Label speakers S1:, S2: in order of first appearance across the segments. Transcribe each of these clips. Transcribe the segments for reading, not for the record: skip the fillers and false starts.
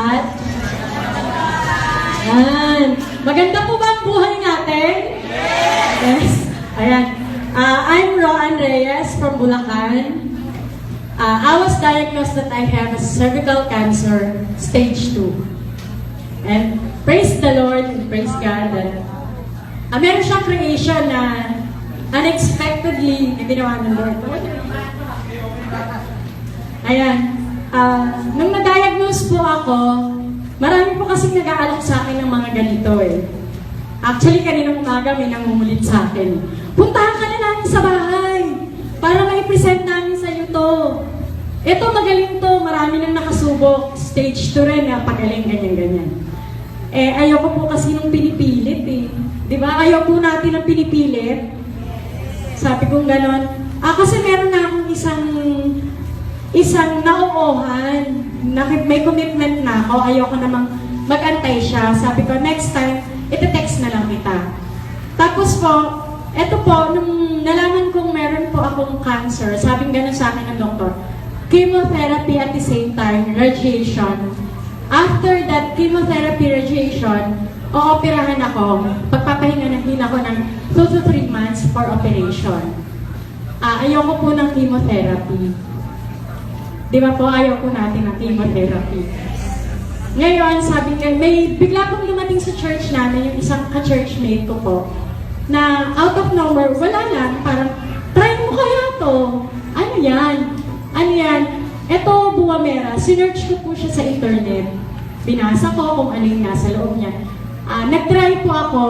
S1: lahat? Ayan. Maganda po ba ang buhay natin? Yes. Ayan. I'm Roan Reyes from Bulacan. I was diagnosed that I have a cervical cancer, stage 2. And praise the Lord and praise God that meron siyang creation na unexpectedly ginawa ng Lord. Ayan. Nung na-diagnose po ako, marami po kasing nag-aalok sa akin ng mga ganito eh. Actually, kaninang umaga may nangungulit sa akin. Puntahan ka na namin sa bahay para mai-present namin sa iyo to. Ito, magaling to. Marami nang nakasubok. Stage 2 rin, pagaling, ganyan-ganyan. Eh, ayoko po kasi nung pinipilit eh. Di ba? Ayaw po natin ang pinipilit. Sabi kong ganon. Kasi meron na akong isang nauuhan. May commitment na ako. Ayoko namang mag-antay siya. Sabi ko, next time, iti-text na lang kita. Tapos po, eto po, nung nalaman kong meron po akong cancer, sabing ganon sa akin ng doktor, chemotherapy at the same time, radiation. After that chemotherapy radiation, ooperahan ako. Pagpapahinga na din ako ng 2 to 3 months for operation. Ayoko po ng chemotherapy. Di ba po, ayoko natin ng chemotherapy. Ngayon, sabi niya, may bigla pong lumating sa church namin, yung isang ka-churchmate ko po, na out of nowhere, wala lang, parang, try mo kaya to. Ano yan? Ano yan? Ito, Buwamera. Sinearch ko po siya sa internet. Binasa ko kung ano yung nasa loob niya. Nag-try po ako.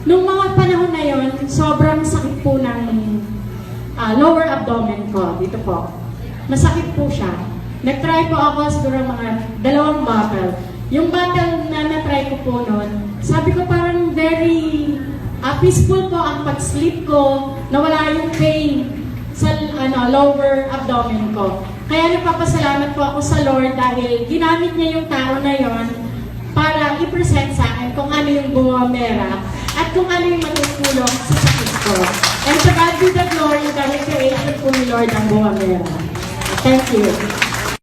S1: Nung mga panahon na yon, sobrang sakit po ng lower abdomen ko. Dito po. Masakit po siya. Nag-try po ako siguro mga 2 bottle. Yung bottle na na-try ko po noon, sabi ko parang very peaceful po ang pag-sleep ko, nawala yung pain sa lower abdomen ko. Kaya nagpapasalamat po ako sa Lord dahil ginamit niya yung tao na yon para i-present sa akin kung ano yung Buwamera at kung ano yung matutulong sa sakit ko. And to God be the glory dahil creation po ni Lord ang Buwamera. Thank you.